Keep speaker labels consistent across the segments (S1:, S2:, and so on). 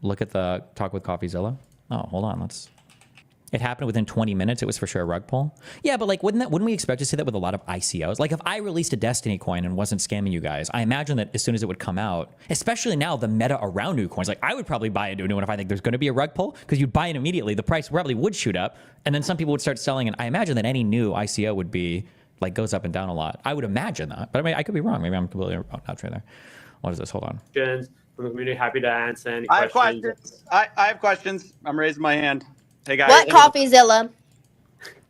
S1: Look at the Talk with CoffeeZilla. Oh, hold on. It happened within 20 minutes. It was for sure a rug pull. Yeah, but like, wouldn't we expect to see that with a lot of ICOs? Like if I released a Destiny coin and wasn't scamming you guys, I imagine that as soon as it would come out, especially now the meta around new coins, like I would probably buy into a new one if I think there's going to be a rug pull, because you'd buy it immediately. The price probably would shoot up, and then some people would start selling. And I imagine that any new ICO would be like goes up and down a lot. I would imagine that, but I mean, I could be wrong. Maybe I'm completely out there. What is this? Hold on.
S2: From the community, happy to answer any
S3: I
S2: questions.
S3: have questions. I have questions. I'm raising my hand. Hey guys.
S4: What CoffeeZilla?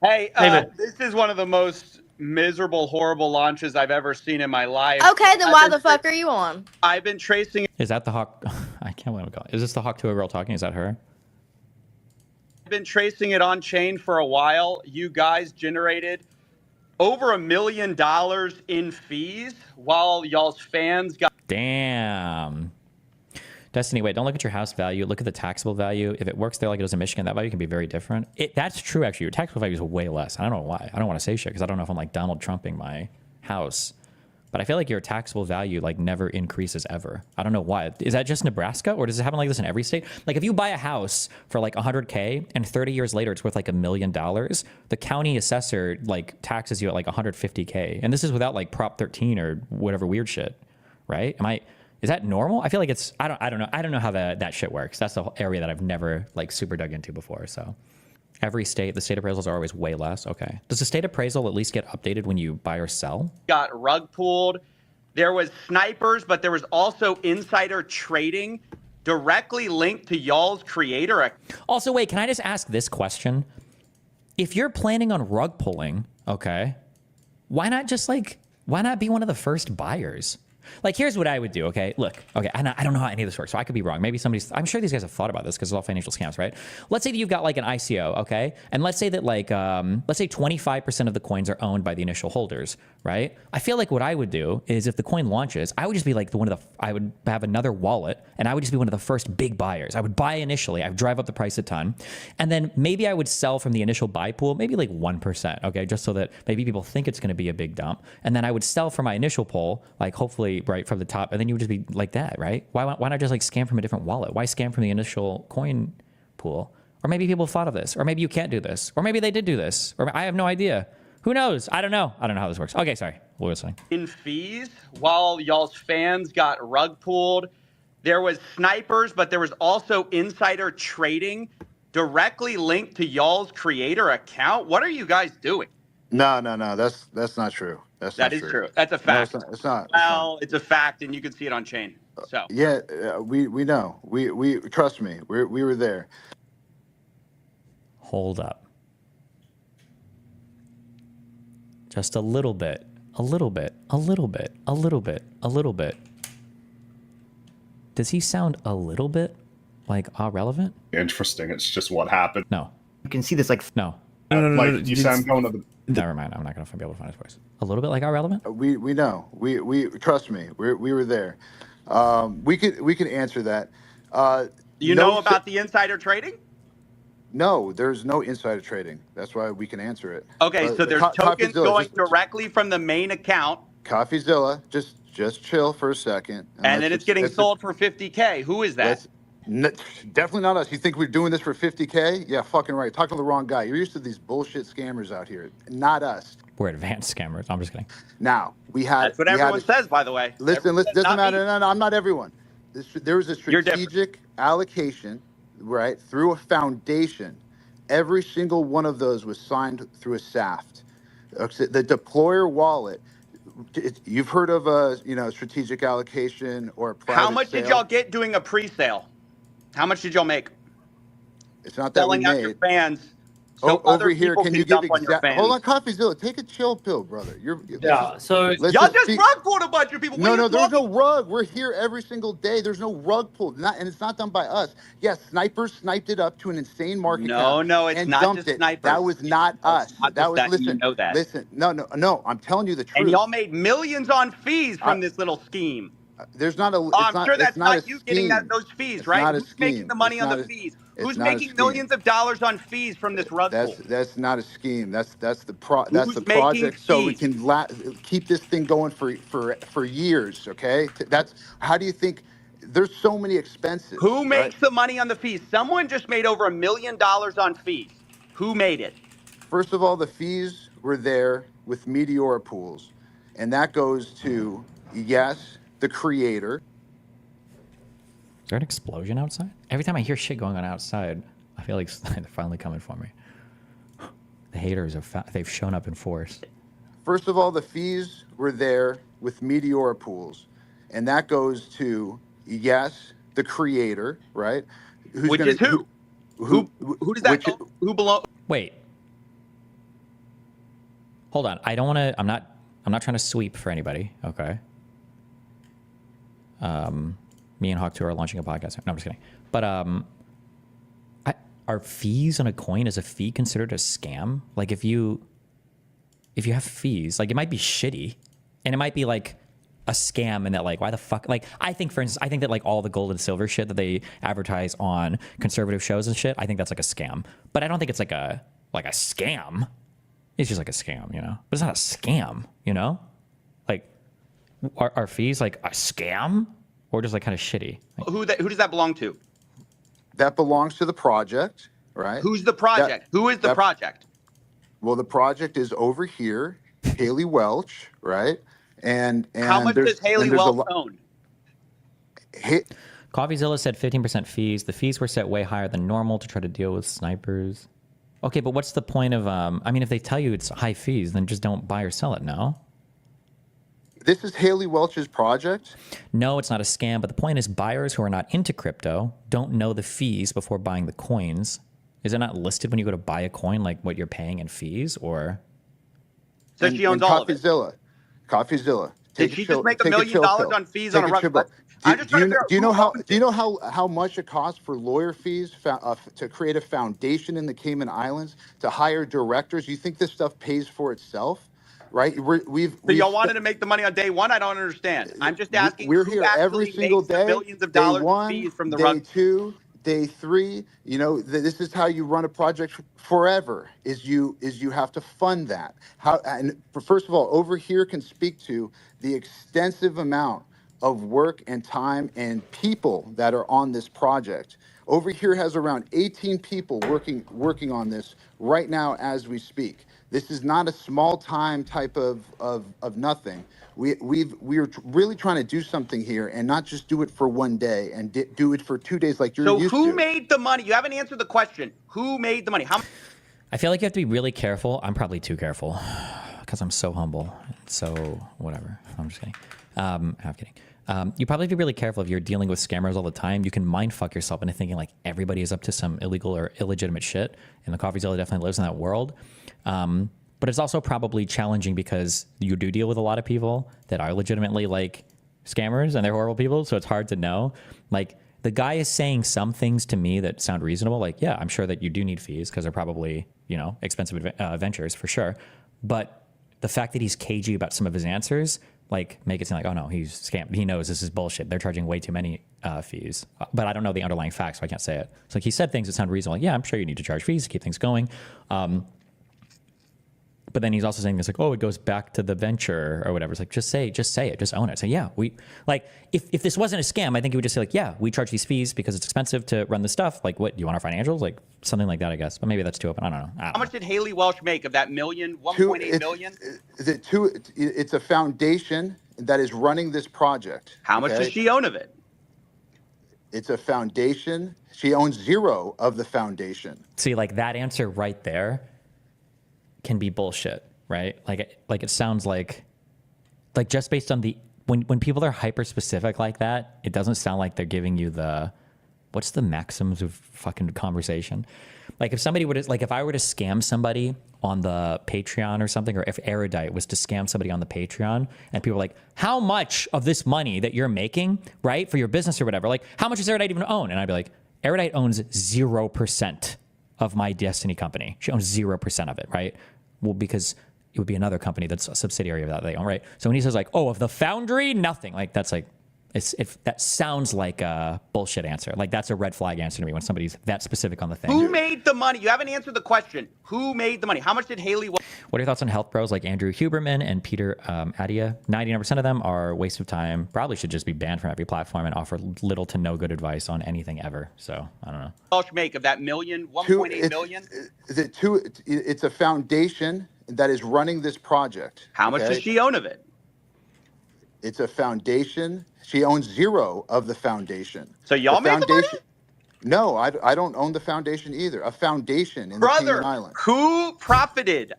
S3: Hey, this is one of the most miserable, horrible launches I've ever seen in my life.
S4: Okay, then why the fuck are you on?
S3: I've been tracing.
S1: Is that the Hawk? I can't believe it. Is this the Hawk Tuah girl talking? Is that her?
S3: I've been tracing it on chain for a while. You guys generated over $1 million in fees while y'all's fans got.
S1: Damn. Destiny, wait, don't look at your house value. Look at the taxable value. If it works there like it does in Michigan, that value can be very different. That's true, actually. Your taxable value is way less. I don't know why. I don't want to say shit because I don't know if I'm like Donald Trumping my house. But I feel like your taxable value like never increases ever. I don't know why. Is that just Nebraska, or does it happen like this in every state? Like if you buy a house for like 100K and 30 years later it's worth like $1 million, the county assessor like taxes you at like 150K. And this is without like Prop 13 or whatever weird shit, right? Is that normal? I feel like it's, I don't know. I don't know how that shit works. That's the whole area that I've never like super dug into before. So every state, the state appraisals are always way less. Okay. Does the state appraisal at least get updated when you buy or sell?
S3: Got rug pulled. There was snipers, but there was also insider trading directly linked to y'all's creator.
S1: Also, wait, can I just ask this question? If you're planning on rug pulling, okay, why not be one of the first buyers? Like, here's what I would do, okay? Look, okay, I don't know how any of this works, so I could be wrong. Maybe I'm sure these guys have thought about this because it's all financial scams, right? Let's say that you've got like an ICO, okay? And let's say that like, let's say 25% of the coins are owned by the initial holders, right? I feel like what I would do is if the coin launches, I would just be like I would have another wallet and I would just be one of the first big buyers. I would buy initially, I would drive up the price a ton. And then maybe I would sell from the initial buy pool, maybe like 1%, okay? Just so that maybe people think it's gonna be a big dump. And then I would sell from my initial pool, like hopefully right from the top, and then you would just be like that, right? Why not just like scam from a different wallet? Why scam from the initial coin pool? Or maybe people thought of this, or maybe you can't do this, or maybe they did do this, or I have no idea. Who knows? I don't know how this works. Okay, sorry. What was I saying?
S3: In fees while y'all's fans got rug pulled. There was snipers, but there was also insider trading directly linked to y'all's creator account. What are you guys doing?
S5: No. That's not true.
S3: That is true. That's a fact.
S5: No, it's not.
S3: Well, it's a fact, and you can see it on chain. So
S5: yeah, we know. We trust me. We were there.
S1: Hold up. Just a little bit. A little bit. A little bit. A little bit. A little bit. Does he sound a little bit like relevant?
S6: Interesting. It's just what happened.
S1: No.
S7: You can see this like
S1: No.
S6: No. You sound going to the.
S1: Never mind. I'm not gonna be able to find his voice. A little bit like relevant.
S5: We know. We trust me. We were there. We could answer that.
S3: you know about the insider trading?
S5: No, there's no insider trading. That's why we can answer it.
S3: Okay,
S5: But
S3: so there's tokens going directly from the main account.
S5: CoffeeZilla, just chill for a second.
S3: And then it's getting sold for 50K. Who is that?
S5: Definitely not us. You think we're doing this for 50K? Yeah, fucking right. Talking to the wrong guy. You're used to these bullshit scammers out here. Not us.
S1: We're advanced scammers. I'm just kidding.
S5: Now, we had...
S3: That's what everyone says, by the way.
S5: Listen, doesn't matter. No, I'm not everyone. There was a strategic allocation, right, through a foundation. Every single one of those was signed through a SAFT. The deployer wallet, you've heard of a strategic allocation or a private
S3: How much
S5: sale?
S3: did y'all get doing a pre-sale? How much did y'all make?
S5: It's not that
S3: Selling
S5: we
S3: out
S5: made.
S3: your fans. So
S5: Over here, can you give
S3: exact?
S5: Hold on, CoffeeZilla, take a chill pill, brother.
S2: So
S3: y'all just rug pulled a bunch of people.
S5: No, there's no rug. We're here every single day. There's no rug pulled, and it's not done by us. Yes, snipers sniped it up to an insane market cap.
S3: No, it's not just snipers.
S5: That was not us.
S3: That was listen. You know that.
S5: Listen, no. I'm telling you the truth.
S3: And y'all made millions on fees from this little scheme.
S5: There's not a.
S3: I'm sure that's not you getting those fees, right? Who's making the money on the fees? Who's making millions of dollars on fees from this rug pull?
S5: That's not a scheme. That's the project. So we can keep this thing going for years. Okay. That's how do you think there's so many expenses.
S3: Who
S5: right?
S3: makes the money on the fees? Someone just made over $1 million on fees. Who made it?
S5: First of all, the fees were there with Meteora pools, and that goes to, yes, the creator.
S1: Is there an explosion outside? Every time I hear shit going on outside, I feel like they're finally coming for me. The haters they've shown up in force.
S5: First of all, the fees were there with Meteora pools, and that goes to, yes, the creator, right?
S3: Which is who? Who does that? Who belong?
S1: Wait. Hold on. I don't want to. I'm not trying to sweep for anybody. Okay. Me and Hawk Tuah are launching a podcast. No, I'm just kidding. But are fees on a coin, is a fee considered a scam? Like if you have fees, like it might be shitty, and it might be like a scam, and that like why the fuck? Like I think, for instance, I think that like all the gold and silver shit that they advertise on conservative shows and shit, I think that's like a scam. But I don't think it's like a scam. It's just like a scam, you know. But it's not a scam, you know. Like are fees like a scam? Or just like kind of shitty. Like,
S3: Who does that belong to?
S5: That belongs to the project, right?
S3: Who's the project? Who is the project?
S5: Well, the project is over here, Haley Welch, right? And
S3: how much does Haley Welch own?
S1: Coffeezilla said 15% fees. The fees were set way higher than normal to try to deal with snipers. Okay, but what's the point of I mean, if they tell you it's high fees, then just don't buy or sell it, no?
S5: This is Haley Welch's project?
S1: No, it's not a scam, but the point is buyers who are not into crypto don't know the fees before buying the coins. Is it not listed when you go to buy a coin, like what you're paying in fees, or?
S3: So she owns all of it.
S5: Coffeezilla.
S3: Did she just make $1 million on fees on a rug pull?
S5: Do you know how much it costs for lawyer fees to create a foundation in the Cayman Islands, to hire directors? You think this stuff pays for itself? Right,
S3: so y'all wanted to make the money on day one. I don't understand. I'm just asking.
S5: We're here every single day.
S3: Millions of dollars
S5: day 1,
S3: in fees from the
S5: day
S3: rug.
S5: 2, day 3. You know, this is how you run a project forever. Is you have to fund that. And first of all, over here can speak to the extensive amount of work and time and people that are on this project. Over here has around 18 people working on this right now as we speak. This is not a small time type of nothing. We're really trying to do something here, and not just do it for one day and do it for 2 days like you're used to.
S3: So who made the money? You haven't answered the question. Who made the money? How?
S1: I feel like you have to be really careful. I'm probably too careful because I'm so humble. So whatever. I'm just kidding. I'm kidding. You probably have to be really careful if you're dealing with scammers all the time. You can mind fuck yourself into thinking like everybody is up to some illegal or illegitimate shit, and the Coffeezilla definitely lives in that world. But it's also probably challenging because you do deal with a lot of people that are legitimately like scammers, and they're horrible people. So it's hard to know. Like the guy is saying some things to me that sound reasonable. Like, yeah, I'm sure that you do need fees because they're probably, you know, expensive ventures for sure. But the fact that he's cagey about some of his answers, like make it seem like, oh no, he's scammed. He knows this is bullshit. They're charging way too many fees. But I don't know the underlying facts, so I can't say it. So like he said things that sound reasonable. Like, yeah, I'm sure you need to charge fees to keep things going. But then he's also saying this like, oh, it goes back to the venture or whatever. It's like, just say it, just own it. Say, yeah, we like if this wasn't a scam, I think he would just say like, yeah, we charge these fees because it's expensive to run the stuff. Like, what, do you want our financials? Like something like that, I guess. But maybe that's too open. I don't know.
S3: How much did Haley Welch make of that 1.8 million?
S5: It's a foundation that is running this project.
S3: How much does she own of it?
S5: It's a foundation. She owns 0 of the foundation.
S1: See, like that answer right there can be bullshit, right? Like it sounds like just based on the when people are hyper specific like that, it doesn't sound like they're giving you the what's the maxims of fucking conversation. Like if somebody would like if I were to scam somebody on the Patreon or something, or if Erudite was to scam somebody on the Patreon and people were like, how much of this money that you're making, right, for your business or whatever, like how much does Erudite even own? And I'd be like, Erudite owns 0% of my Destiny company. She owns 0% of it, right? Well, because it would be another company that's a subsidiary of that they own, right? So when he says like, oh, of the Foundry, nothing, like that's like That sounds like a bullshit answer. Like that's a red flag answer to me when somebody's that specific on the thing.
S3: Who made the money? You haven't answered the question. Who made the money? How much did Haley?
S1: What are your thoughts on health bros like Andrew Huberman and Peter Attia? 99% of them are a waste of time. Probably should just be banned from every platform and offer little to no good advice on anything ever. So I don't know.
S3: What make of that 1.8 million?
S5: It's a foundation that is running this project.
S3: How much does she own of it?
S5: It's a foundation. She owns zero of the foundation.
S3: So y'all made the money?
S5: No, I don't own the foundation either. A foundation in the Cayman Islands.
S3: Who profited?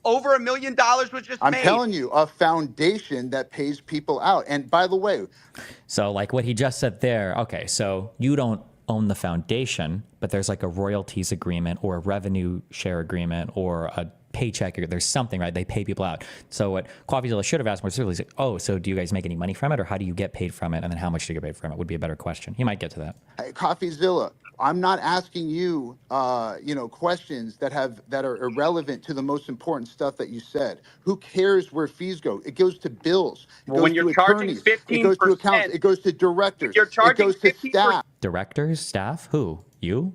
S3: Over $1 million was just made.
S5: I'm telling you, a foundation that pays people out. And by the way,
S1: so like what he just said there. Okay, so you don't own the foundation, but there's like a royalties agreement or a revenue share agreement or a paycheck, or there's something, right? They pay people out. So what CoffeeZilla should have asked more specifically is like, oh, so do you guys make any money from it, or how do you get paid from it, and then how much do you get paid from it would be a better question. He might get to that.
S5: Hey, CoffeeZilla, I'm not asking you, questions that are irrelevant to the most important stuff that you said. Who cares where fees go? It goes to bills. It goes
S3: when you're
S5: to
S3: charging
S5: attorneys.
S3: 15%,
S5: it goes to accountants. It goes to directors.
S3: You're charging
S5: it goes to
S3: 15%.
S5: staff.
S1: Directors, staff, who? You?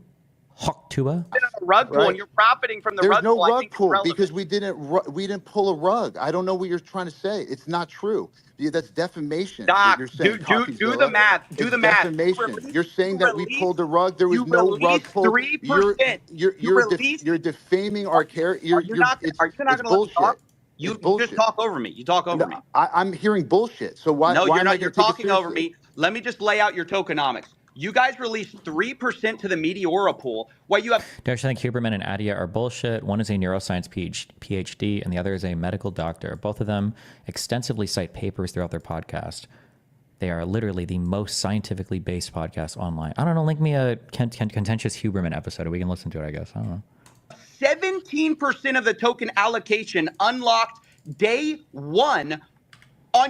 S1: Hawk Tuah?
S3: A rug pull, and you're profiting from the
S5: There's
S3: rug
S5: no
S3: pull.
S5: rug pull because we didn't pull a rug. I don't know what you're trying to say. It's not true. That's defamation.
S3: Doc,
S5: you're saying,
S3: do the math. Do the math.
S5: Defamation. You're saying that we pulled a rug. There was no rug pull.
S3: 3%.
S5: You're defaming our character.
S3: Are you not going to let me talk? You just talk over me. You talk over me.
S5: I'm hearing bullshit. So why?
S3: No,
S5: why
S3: you're not. You're talking over
S5: seriously?
S3: me. Let me just lay out your tokenomics. You guys released 3% to the Meteora pool. What you have?
S1: I think Huberman and Attia are bullshit. One is a neuroscience PhD, and the other is a medical doctor. Both of them extensively cite papers throughout their podcast. They are literally the most scientifically based podcast online. I don't know. Link me a contentious Huberman episode. We can listen to it, I guess. I don't know.
S3: 17% of the token allocation unlocked day one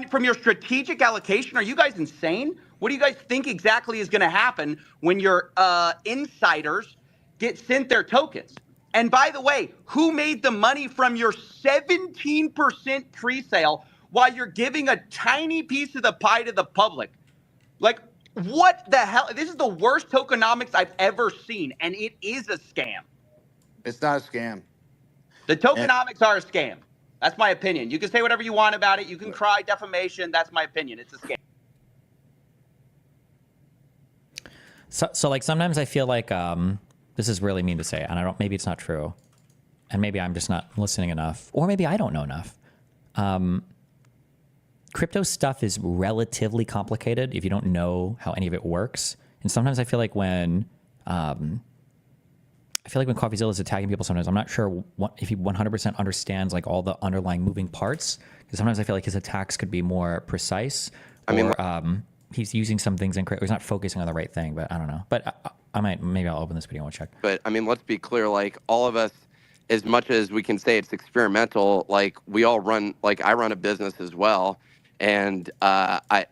S3: from your strategic allocation. Are you guys insane? What do you guys think exactly is going to happen when your insiders get sent their tokens? And by the way, who made the money from your 17% pre-sale while you're giving a tiny piece of the pie to the public? Like, what the hell? This is the worst tokenomics I've ever seen, and it is a scam.
S5: It's not a scam.
S3: The tokenomics are a scam. That's my opinion. You can say whatever you want about it. You can cry defamation. That's my opinion. It's a scam.
S1: So like sometimes I feel like this is really mean to say, and maybe it's not true, and maybe I'm just not listening enough, or maybe I don't know enough. Crypto stuff is relatively complicated if you don't know how any of it works, and sometimes I feel like when CoffeeZilla is attacking people, sometimes I'm not sure if he 100% understands like all the underlying moving parts, because sometimes I feel like his attacks could be more precise. He's using some things incorrect. He's not focusing on the right thing, but I don't know. But maybe I'll open this video and check.
S7: But I mean, let's be clear. Like all of us, as much as we can say it's experimental, like we all run. Like I run a business as well, and I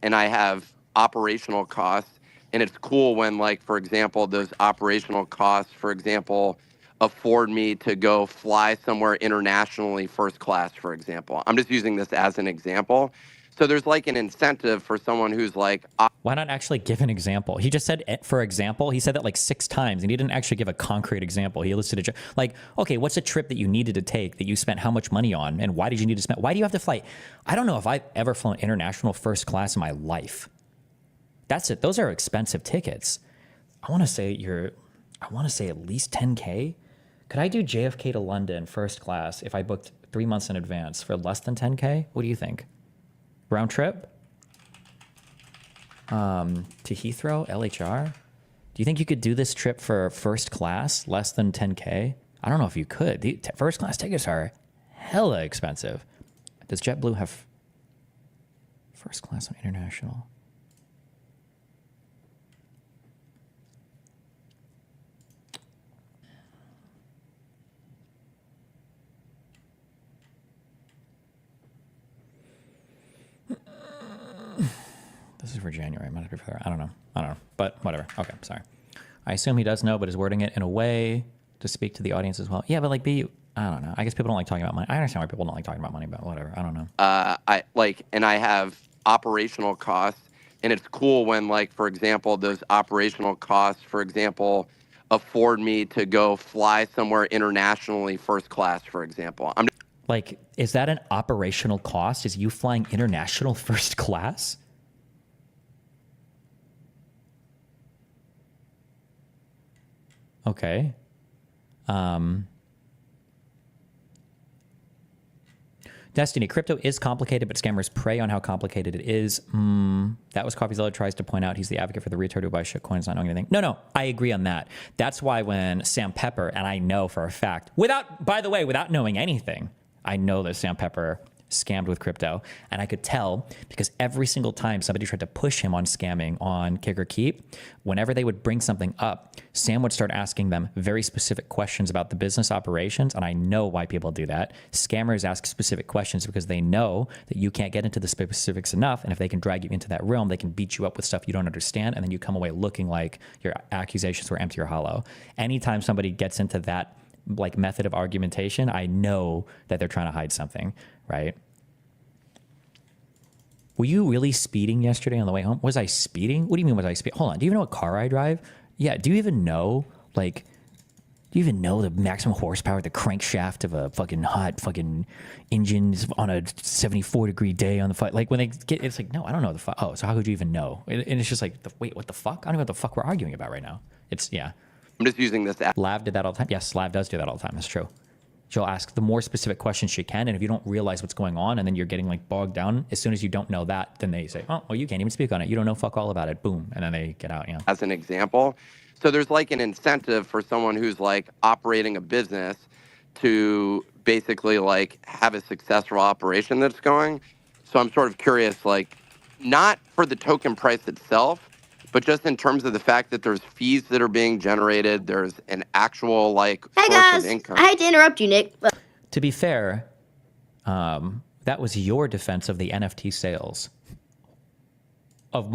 S7: have operational costs, and it's cool when, like, for example, those operational costs, for example, afford me to go fly somewhere internationally first class, for example. I'm just using this as an example. So there's like an incentive for someone who's like...
S1: Why not actually give an example? He just said, for example, he said that like 6 times, and he didn't actually give a concrete example. He listed like, okay, what's a trip that you needed to take that you spent how much money on, and why did you need to spend? Why do you have to fly? I don't know if I've ever flown international first class in my life. That's it. Those are expensive tickets. I want to say at least 10K. Could I do JFK to London first class if I booked 3 months in advance for less than 10K? What do you think? Round trip? To Heathrow, LHR? Do you think you could do this trip for first class, less than 10K? I don't know if you could. The first class tickets are hella expensive. Does JetBlue have first class on international? This is for January. Might have to be for, I don't know. But whatever. Okay, sorry. I assume he does know, but is wording it in a way to speak to the audience as well. Yeah, but like I don't know. I guess people don't like talking about money. I understand why people don't like talking about money, but whatever. I don't know.
S7: And I have operational costs and it's cool when, like, for example, those operational costs, for example, afford me to go fly somewhere internationally first class, for example.
S1: Like, is that an operational cost? Is you flying international first class? Okay. Destiny, crypto is complicated, but scammers prey on how complicated it is. That was CoffeeZilla tries to point out he's the advocate for the retard who buys shit coins not knowing anything. No, I agree on that. That's why when Sam Pepper, and I know for a fact, by the way, without knowing anything, I know that Sam Pepper scammed with crypto, and I could tell because every single time somebody tried to push him on scamming on Kick or Keep, whenever they would bring something up, Sam would start asking them very specific questions about the business operations, and I know why people do that. Scammers ask specific questions because they know that you can't get into the specifics enough, and if they can drag you into that realm, they can beat you up with stuff you don't understand, and then you come away looking like your accusations were empty or hollow. Anytime somebody gets into that like method of argumentation, I know that they're trying to hide something, right? Were you really speeding yesterday on the way home? Was I speeding? What do you mean was I speeding? Hold on. Do you even know what car I drive? Yeah. Do you even know, like, do you even know the maximum horsepower, the crankshaft of a fucking hot fucking engine on a 74-degree day on the fight? Like when they get, it's like, no, I don't know the fuck. Oh, so how could you even know? And it's just like, wait, what the fuck? I don't know what the fuck we're arguing about right now. It's, yeah.
S7: I'm just using this app.
S1: Lav did that all the time. Yes, Lav does do that all the time. That's true. She'll ask the more specific questions she can, and if you don't realize what's going on, and then you're getting like bogged down, as soon as you don't know that, then they say, oh, well, you can't even speak on it. You don't know fuck all about it. Boom. And then they get out, yeah.
S7: As an example. So there's like an incentive for someone who's like operating a business to basically like have a successful operation that's going. So I'm sort of curious, like not for the token price itself, but just in terms of the fact that there's fees that are being generated, there's an actual like source of income.
S4: I hate to interrupt you, Nick. But
S1: to be fair, that was your defense of the NFT sales. Of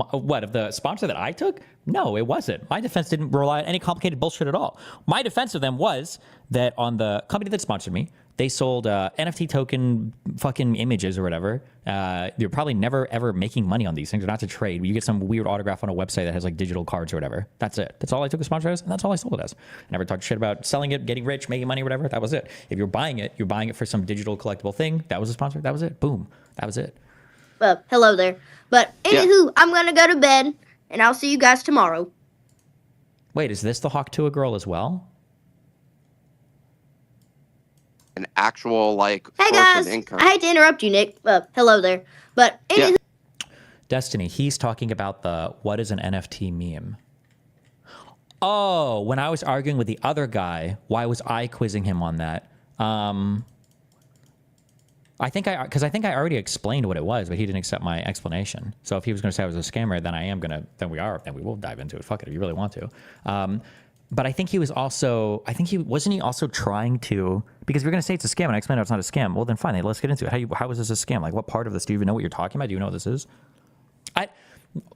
S1: the sponsor that I took? No, it wasn't. My defense didn't rely on any complicated bullshit at all. My defense of them was that on the company that sponsored me, they sold NFT token fucking images or whatever. They're probably never ever making money on these things. They're not to trade. You get some weird autograph on a website that has like digital cards or whatever. That's it. That's all I took a sponsor as, and that's all I sold it as. I never talked shit about selling it, getting rich, making money, whatever. That was it. If you're buying it for some digital collectible thing. That was a sponsor. That was it. Boom. That was it.
S4: well, hello there. But anywho, I'm gonna go to bed, and I'll see you guys tomorrow.
S1: Wait, is this the Hawk Tuah girl as well?
S7: An actual like
S4: Hey
S7: source
S4: guys,
S7: of income.
S4: I hate to interrupt you, Nick. Hello there. But anywho,
S1: Destiny, he's talking about the what is an NFT meme. Oh, when I was arguing with the other guy, why was I quizzing him on that? I think I already explained what it was, but he didn't accept my explanation. So if he was going to say I was a scammer, then we will dive into it. Fuck it, if you really want to. But I think he was also, wasn't he also trying to, because if you're going to say it's a scam and I explained it's not a scam, well then fine, let's get into it. How is this a scam? Like what part of this, do you even know what you're talking about? Do you know what this is?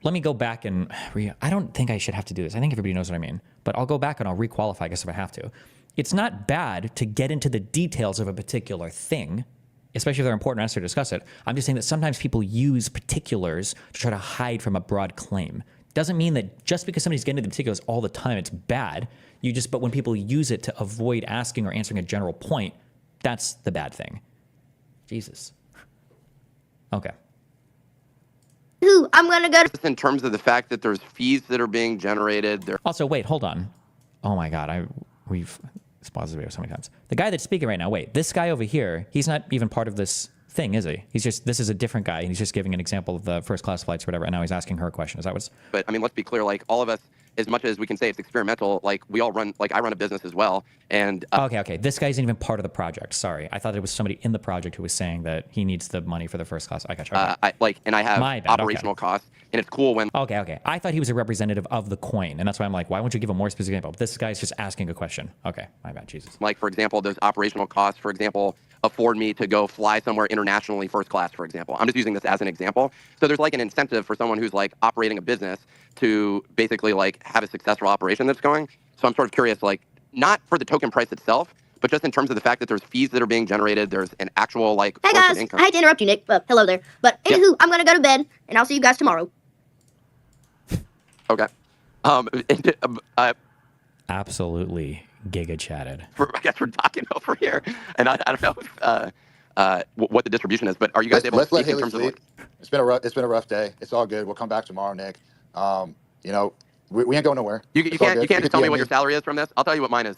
S1: Let me go back and, I don't think I should have to do this. I think everybody knows what I mean, but I'll go back and I'll requalify, I guess, if I have to. It's not bad to get into the details of a particular thing, especially if they're important enough to discuss it. I'm just saying that sometimes people use particulars to try to hide from a broad claim. Doesn't mean that just because somebody's getting into the particulars all the time, it's bad. But when people use it to avoid asking or answering a general point, that's the bad thing. Jesus. Okay.
S4: I'm gonna go to
S7: Just in terms of the fact that there's fees that are being generated.
S1: Also, wait, hold on. Oh my God, we've paused the video so many times. The guy that's speaking right now, wait, this guy over here, he's not even part of this thing, is he? This is a different guy, and he's just giving an example of the first class flights or whatever, and now he's asking her a question. Is that what's...
S7: But I mean, let's be clear, like all of us, as much as we can say it's experimental, like we all run, like I run a business as well. And
S1: Okay. This guy's not even part of the project. Sorry. I thought it was somebody in the project who was saying that he needs the money for the first class. I got you. Okay.
S7: And I have operational costs, and it's cool when...
S1: Okay. I thought he was a representative of the coin, and that's why I'm like, why won't you give a more specific example? This guy's just asking a question. Okay, my bad, Jesus.
S7: Like, for example, those operational costs, for example, afford me to go fly somewhere internationally first class, for example. I'm just using this as an example. So there's like an incentive for someone who's like operating a business to basically like have a successful operation that's going. So I'm sort of curious, like not for the token price itself, but just in terms of the fact that there's fees that are being generated, there's an actual like
S4: Hey
S7: source
S4: guys,
S7: of income.
S4: I hate to interrupt you, Nick. Hello there. But anywho, I'm gonna go to bed, and I'll see you guys tomorrow.
S7: Okay.
S1: Absolutely giga chatted.
S7: I guess we're talking over here, and I don't know what the distribution is, but are you guys able to
S5: let's let
S7: speak in
S5: Haley
S7: terms of
S5: sleep.
S7: like?
S5: It's been a rough day. It's all good. We'll come back tomorrow, Nick. You know, we ain't going nowhere.
S7: You
S5: It's all
S7: can't
S5: good.
S7: just tell me what your salary is from this. I'll tell you what mine is.